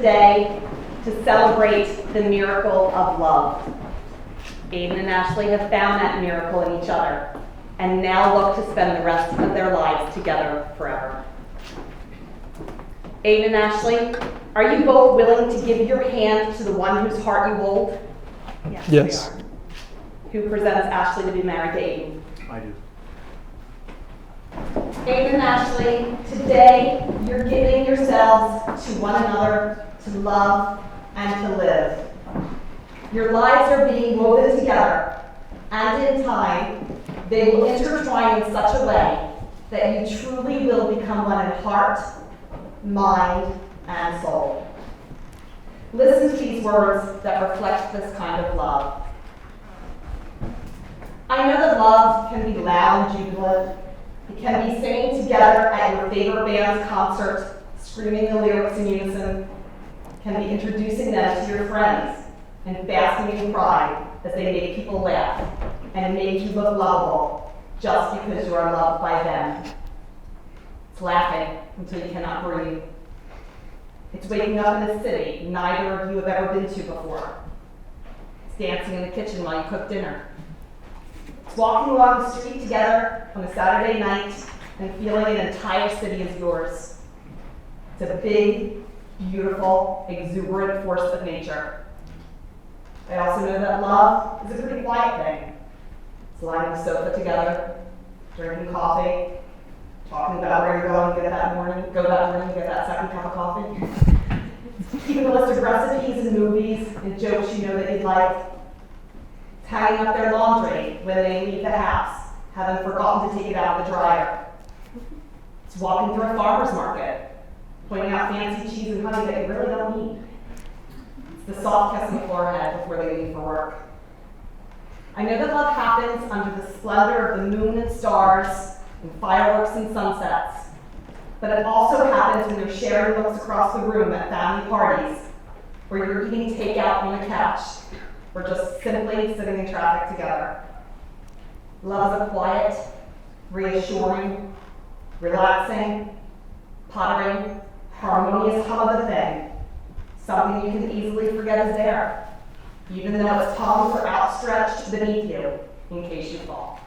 today to celebrate the miracle of love. Aidan and Ashley have found that miracle in each other and now look to spend the rest of their lives together forever. Aidan and Ashley, are you both willing to give your hand to the one whose heart you hold? Yes. Yes. We are. Who presents Ashley to be married to Aidan? I do. Aidan and Ashley, today you're giving yourselves to one another to love and to live. Your lives are being woven together, and in time, they will intertwine in such a way that you truly will become one in heart, mind, and soul. Listen to these words that reflect this kind of love. I know that love can be loud and jubilant. It can be singing together at your favorite band's concert, screaming the lyrics in unison. It can be introducing them to your friends and basking in pride as they make people laugh and make you look lovable just because you are loved by them. It's laughing until you cannot breathe. It's waking up in a city neither of you have ever been to before. It's dancing in the kitchen while you cook dinner. It's walking along the street together on a Saturday night and feeling an entire city is yours. It's a big, beautiful, exuberant force of nature. I also know that love is a pretty quiet thing. It's lying on the sofa together, drinking coffee, talking about where you're going to get that morning, go that morning to get that second cup of coffee. Keeping a list of recipes and movies and jokes you know that you'd like. It's hanging up their laundry when they leave the house, having forgotten to take it out of the dryer. It's walking through a farmer's market, pointing out fancy cheese and honey that you really don't need. It's the soft kiss on the forehead before they leave for work. I know that love happens under the splendor of the moon and stars and fireworks and sunsets, but it also happens when you're sharing looks across the room at family parties, or you're eating takeout on the couch, or just simply sitting in traffic together. Love is a quiet, reassuring, relaxing, pottering, harmonious hum of a thing, something you can easily forget is there, even though its palms are outstretched beneath you in case you fall.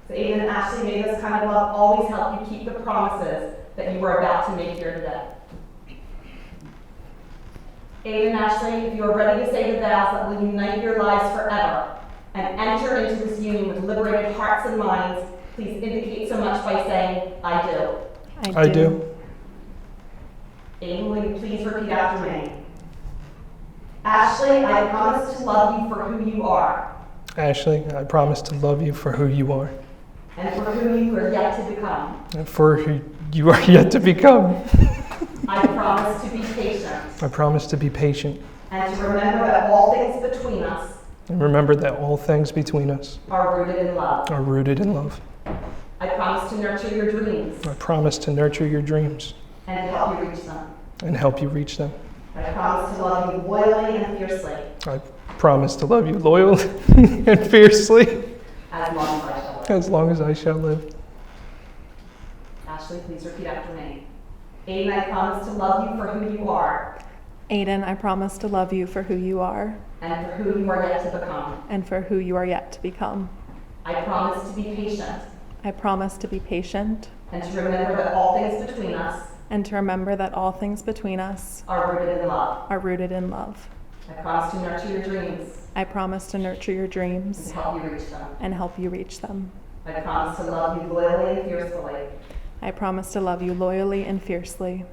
So Aidan and Ashley, may this kind of love always help you keep the promises that you were about to make here today. Aidan and Ashley, if you are ready to say the vows that will unite your lives forever and enter into this union with liberated hearts and minds, please indicate so much by saying, I do. I do. Aidan, will you please repeat after me? Ashley, I promise to love you for who you are. Ashley, I promise to love you for who you are. And for who you are yet to become. And for who you are yet to become. I promise to be patient. I promise to be patient. And to remember that all things between us And remember that all things between us are rooted in love. are rooted in love. I promise to nurture your dreams I promise to nurture your dreams and to help you reach them. and help you reach them. I promise to love you loyally and fiercely I promise to love you loyally and fiercely as long as I shall live. as long as I shall live. Ashley, please repeat after me. Aidan, I promise to love you for who you are Aidan, I promise to love you for who you are and for who you are yet to become. and for who you are yet to become. I promise to be patient I promise to be patient and to remember that all things between us and to remember that all things between us are rooted in love. are rooted in love. I promise to nurture your dreams I promise to nurture your and dreams to help you reach them. and help you reach them. I promise to love you loyally and fiercely I promise to love you loyally and fiercely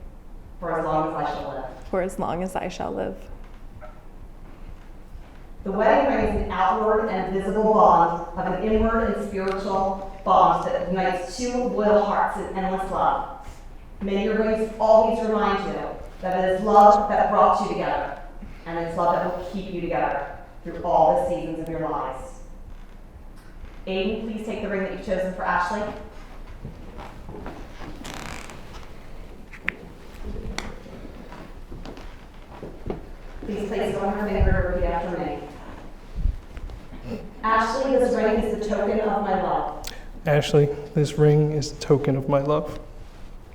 for as long as I shall live. for as long as I shall live. The wedding ring is an outward and visible bond of an inward and spiritual bond that unites two loyal hearts in endless love. May your rings always remind you that it is love that brought you together, and it's love that will keep you together through all the seasons of your lives. Aidan, please take the ring that you've chosen for Ashley. Please place it on her finger and repeat after me. Ashley, this ring is the token of my love. Ashley, this ring is the token of my love.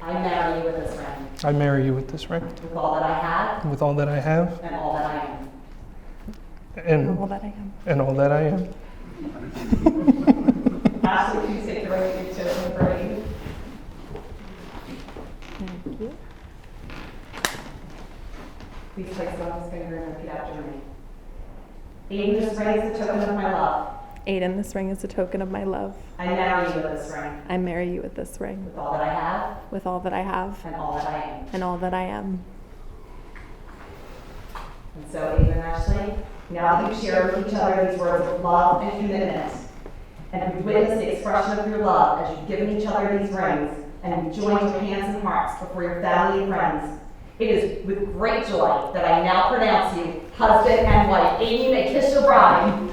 I marry you with this ring. I marry you with this ring, with all that I have with all that I have, and all that I am. And all and, that I am. and all that I am. Ashley, please take the ring you've chosen for Aidan. Thank you. Please place it on his finger and repeat after me. Aidan, this ring is the token of my love. Aidan, this ring is a token of my love. I marry you with this ring, I marry you with this ring, with all that I have with all that I have and all that I am. and all that I am. And so, Aidan and Ashley, now that you've shared with each other these words of love and commitment, and we've witnessed the expression of your love as you've given each other these rings, and you've joined your hands and hearts before your family and friends, it is with great joy that I now pronounce you husband and wife. Aidan, you may kiss your bride.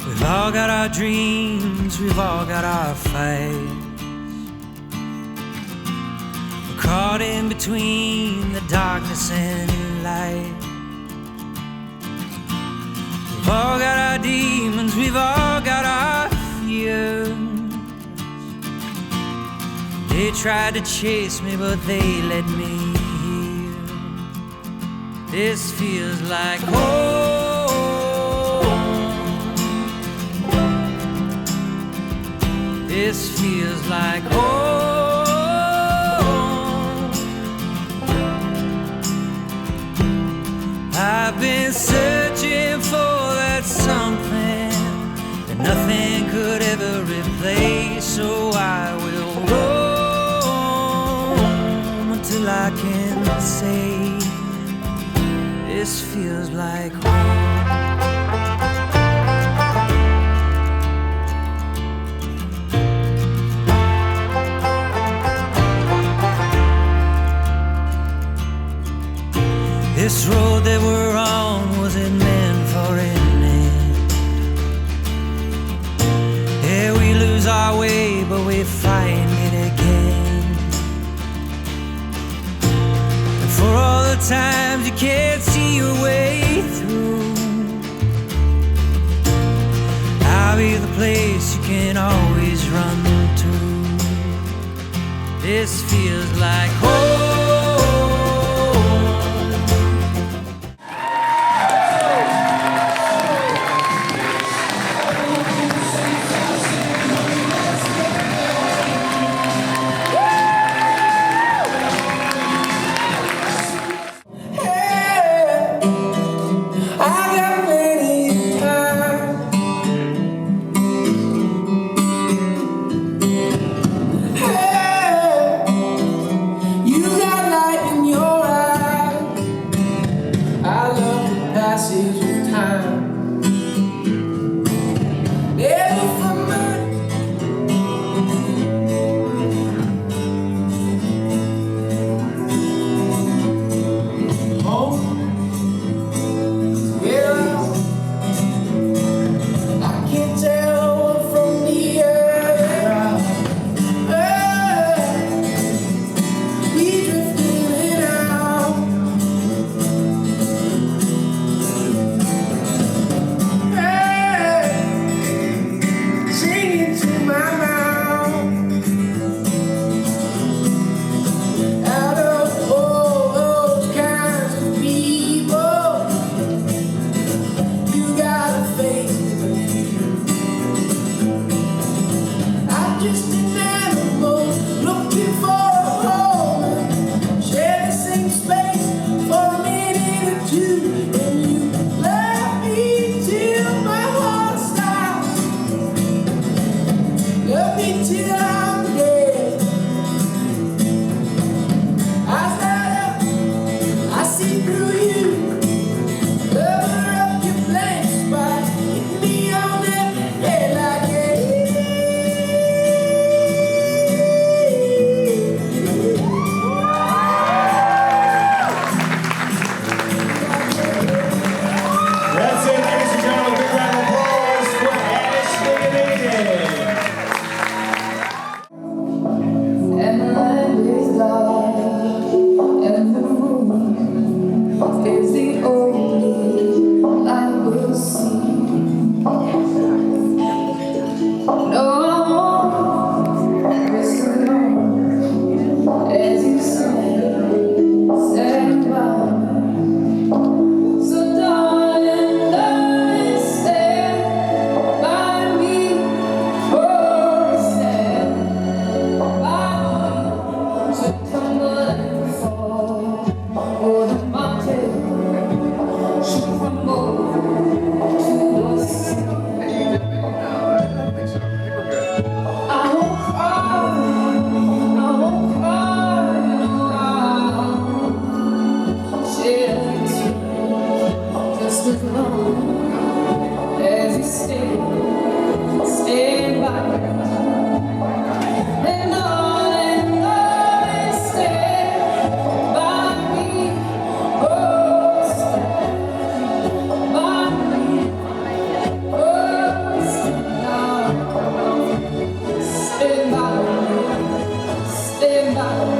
We've all got our dreams, we've all got our fights. We're caught in between the darkness and the light. We've all got our demons, we've all got our fears. They tried to chase me, but they led me here. This feels like home. This feels like home. I've been searching for that something that nothing could ever replace. So I will roam until I can say this feels like home. This road that we're on, was it meant for an end? Yeah, we lose our way, but we find it again. And for all the times you can't see your way through, I'll be the place you can always run to. This feels like home. I got plenty of time. Hey, you got light in your eye. I love the passage of time. Never for money. Home. Yeah, I can't tell one from the other. Hey, we drifting in and out. Hey, singing to my mouth. Out of all those kinds of people, you got a face with you. I'm just an animal looking for a home. Share the same space for a minute or two. And you love me till my heart stops. Love me till I'm dead. I start up, I see through you. Cover up your blank spot. Hit me on the head like That's it, ladies and gentlemen. Big round of applause for Ashley and Aidan. and the land is dark, and the moon is the only light we'll see. No, I won't rest alone as you stand by me. So darling, darling, stand by me. Oh, stand. To tumble and fall, or the mountain should crumble to the sea. I won't cry, I won't cry, no, I'll shed a tear just as long as you stay by me. And darling, stand by me. Oh, stand by me. Oh, stand by me. Stand by me.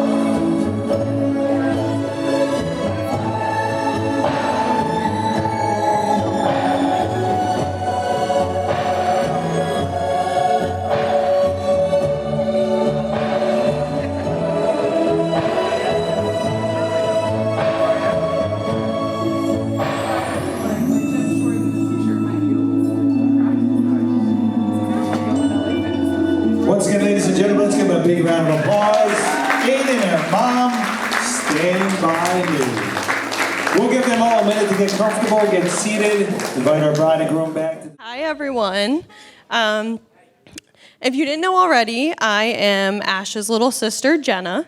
Once again, ladies and gentlemen, let's give them a big round of applause. Aidan and her mom, stand by me. We'll give them all a minute to get comfortable, get seated, invite our bride and groom back. Hi, everyone. If you didn't know already, I am Ash's little sister, Jenna.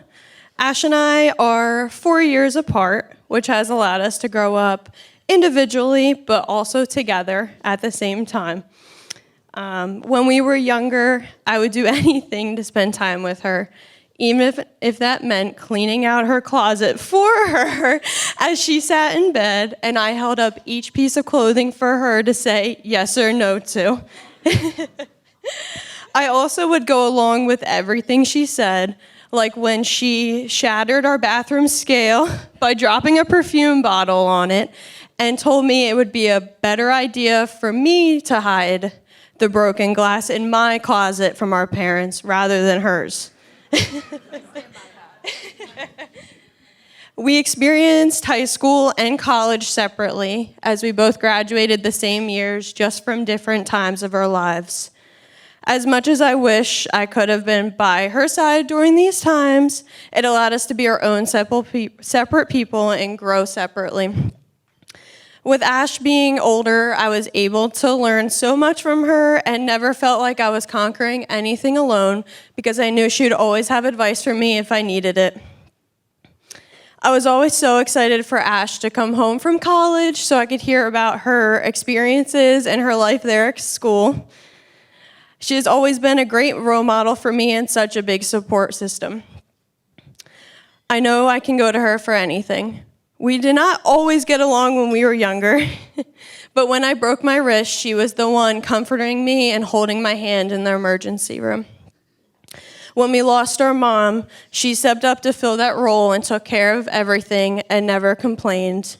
Ash and I are 4 years apart, which has allowed us to grow up individually, but also together at the same time. When we were younger, I would do anything to spend time with her, even if that meant cleaning out her closet for her as she sat in bed and I held up each piece of clothing for her to say yes or no to. I also would go along with everything she said, like when she shattered our bathroom scale by dropping a perfume bottle on it and told me it would be a better idea for me to hide the broken glass in my closet from our parents rather than hers. We experienced high school and college separately, as we both graduated the same years, just from different times of our lives. As much as I wish I could have been by her side during these times, it allowed us to be our own separate people and grow separately. With Ash being older, I was able to learn so much from her and never felt like I was conquering anything alone because I knew she would always have advice for me if I needed it. I was always so excited for Ash to come home from college so I could hear about her experiences and her life there at school. She has always been a great role model for me and such a big support system. I know I can go to her for anything. We did not always get along when we were younger, but when I broke my wrist, she was the one comforting me and holding my hand in the emergency room. When we lost our mom, she stepped up to fill that role and took care of everything and never complained.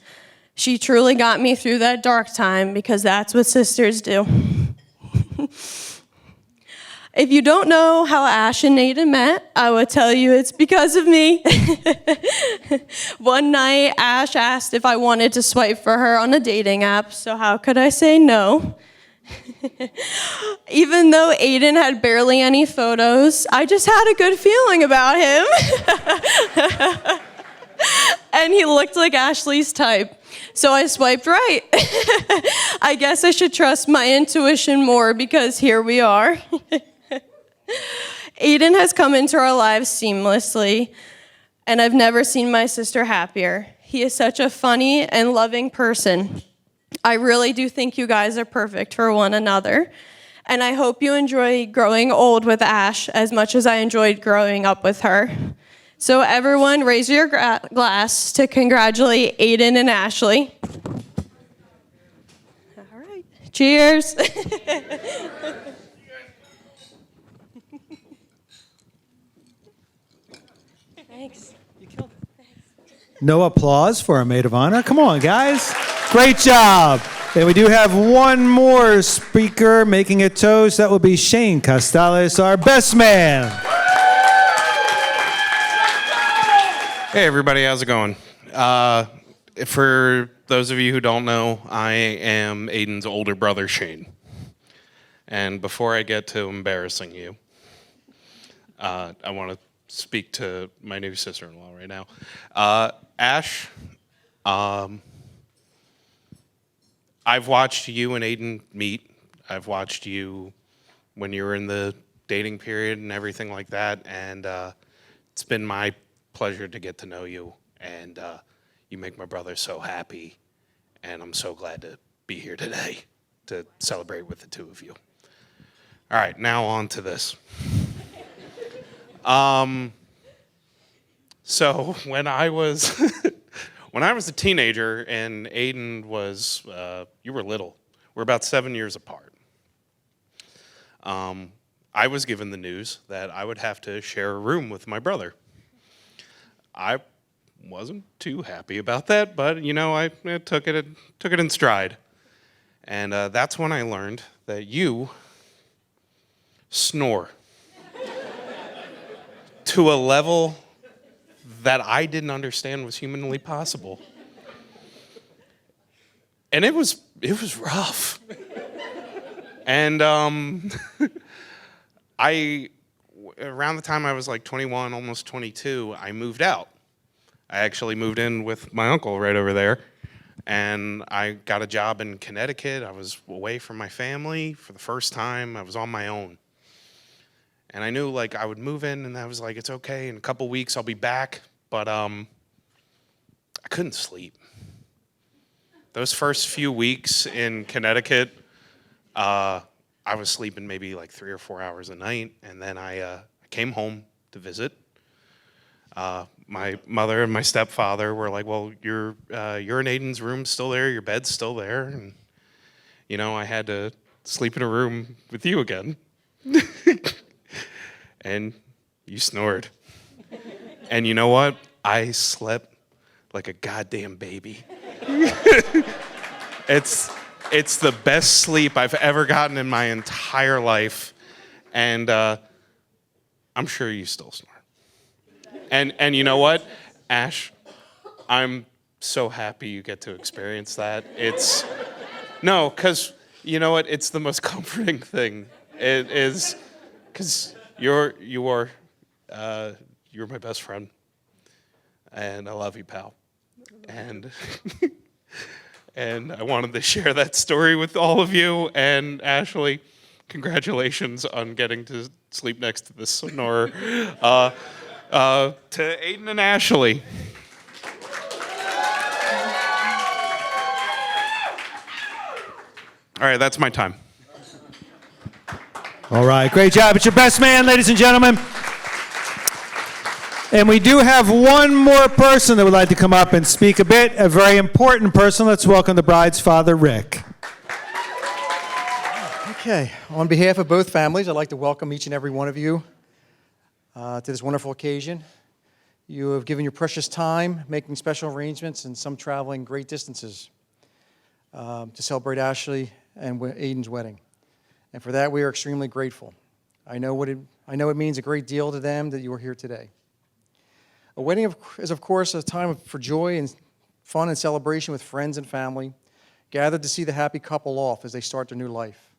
She truly got me through that dark time because that's what sisters do. If you don't know how Ash and Aidan met, I will tell you it's because of me. One night, Ash asked if I wanted to swipe for her on a dating app, so how could I say no? Even though Aidan had barely any photos, I just had a good feeling about him. And he looked like Ashley's type, so I swiped right. I guess I should trust my intuition more because here we are. Aidan has come into our lives seamlessly, and I've never seen my sister happier. He is such a funny and loving person. I really do think you guys are perfect for one another, and I hope you enjoy growing old with Ash as much as I enjoyed growing up with her. So everyone, raise your glass to congratulate Aidan and Ashley. All right, cheers. Thanks. No applause for our maid of honor. Come on, guys. Great job. And we do have one more speaker making a toast. That will be Shane Costales, our best man. Hey, everybody. How's it going? For those of you who don't know, I am Aidan's older brother, Shane. And before I get to embarrassing you, I want to speak to my new sister-in-law right now. Ash, I've watched you and Aidan meet. I've watched you when you were in the dating period and everything like that, and it's been my pleasure to get to know you, and you make my brother so happy, and I'm so glad to be here today to celebrate with the two of you. All right, now on to this. So when I was when I was a teenager and Aidan was you were little. We're about 7 years apart. I was given the news that I would have to share a room with my brother. I wasn't too happy about that, but you know, I took it in stride. And that's when I learned that you snore to a level that I didn't understand was humanly possible. And it was rough. And around the time I was like 21, almost 22, I moved out. I actually moved in with my uncle right over there. And I got a job in Connecticut. I was away from my family for the first time. I was on my own. And I knew like I would move in and I was like, it's okay, in a couple weeks I'll be back. But I couldn't sleep. Those first few weeks in Connecticut, I was sleeping maybe like 3 or 4 hours a night. And then I came home to visit. My mother and my stepfather were like, well, your and Aidan's room's still there, your bed's still there. And, you know, I had to sleep in a room with you again. And you snored. And you know what? I slept like a goddamn baby. It's the best sleep I've ever gotten in my entire life. And I'm sure you still snore. And you know what, Ash, I'm so happy you get to experience that. No, because you know what, it's the most comforting thing. It is, because you're my best friend, and I love you, pal. And and I wanted to share that story with all of you. And Ashley, congratulations on getting to sleep next to the snore. To Aidan and Ashley. All right, that's my time. All right, great job. It's your best man, ladies and gentlemen. And we do have one more person that would like to come up and speak a bit, a very important person. Let's welcome the bride's father, Rick. Okay, on behalf of both families, I'd like to welcome each and every one of you to this wonderful occasion. You have given your precious time making special arrangements and some traveling great distances to celebrate Ashley and Aidan's wedding. And for that, we are extremely grateful. I know it means a great deal to them that you are here today. A wedding is, of course, a time for joy and fun and celebration with friends and family, gathered to see the happy couple off as they start their new life.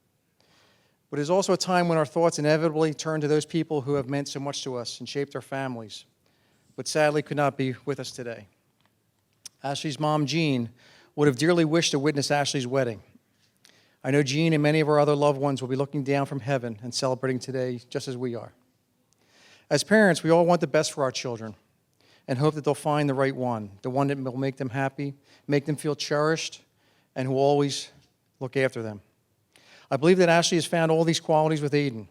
But it is also a time when our thoughts inevitably turn to those people who have meant so much to us and shaped our families, but sadly could not be with us today. Ashley's mom, Jean, would have dearly wished to witness Ashley's wedding. I know Jean and many of our other loved ones will be looking down from heaven and celebrating today just as we are. As parents, we all want the best for our children and hope that they'll find the right one, the one that will make them happy, make them feel cherished, and who will always look after them. I believe that Ashley has found all these qualities with Aidan.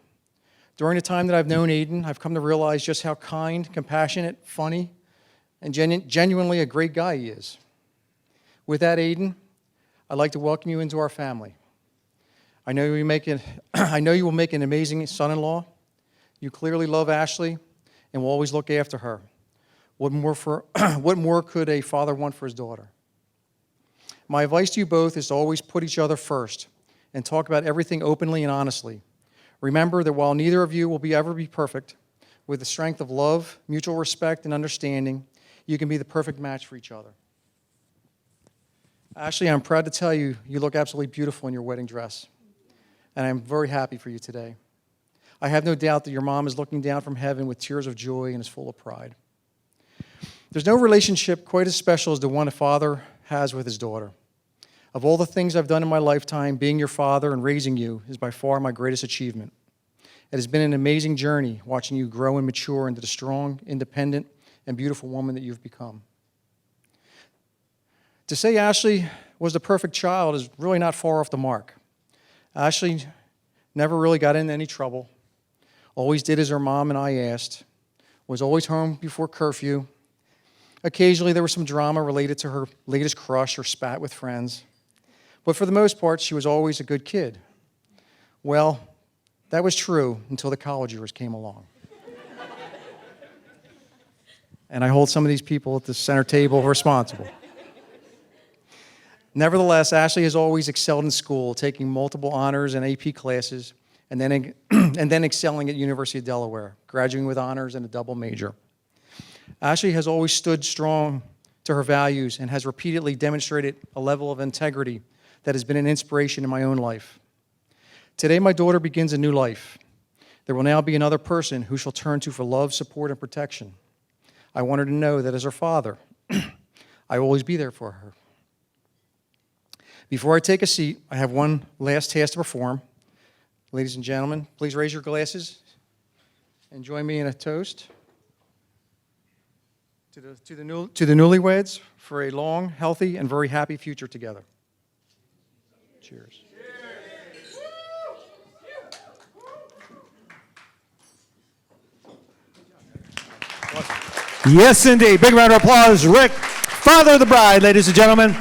During the time that I've known Aidan, I've come to realize just how kind, compassionate, funny, and genuinely a great guy he is. With that, Aidan, I'd like to welcome you into our family. I know you will make an amazing son-in-law. You clearly love Ashley and will always look after her. What more could a father want for his daughter? My advice to you both is to always put each other first and talk about everything openly and honestly. Remember that while neither of you will ever be perfect, with the strength of love, mutual respect, and understanding, you can be the perfect match for each other. Ashley, I'm proud to tell you, you look absolutely beautiful in your wedding dress, and I'm very happy for you today. I have no doubt that your mom is looking down from heaven with tears of joy and is full of pride. There's no relationship quite as special as the one a father has with his daughter. Of all the things I've done in my lifetime, being your father and raising you is by far my greatest achievement. It has been an amazing journey watching you grow and mature into the strong, independent, and beautiful woman that you've become. To say Ashley was the perfect child is really not far off the mark. Ashley never really got into any trouble, always did as her mom and I asked, was always home before curfew. Occasionally there was some drama related to her latest crush or spat with friends. But for the most part, she was always a good kid. Well, that was true until the college years came along. And I hold some of these people at the center table responsible. Nevertheless, Ashley has always excelled in school, taking multiple honors and AP classes, and then excelling at University of Delaware, graduating with honors and a double major. Ashley has always stood strong to her values and has repeatedly demonstrated a level of integrity that has been an inspiration in my own life. Today, my daughter begins a new life. There will now be another person who she'll turn to for love, support, and protection. I want her to know that as her father, I will always be there for her. Before I take a seat, I have one last task to perform. Ladies and gentlemen, please raise your glasses and join me in a toast to the newlyweds for a long, healthy, and very happy future together. Cheers. Yes, indeed. Big round of applause. Rick, father of the bride, ladies and gentlemen.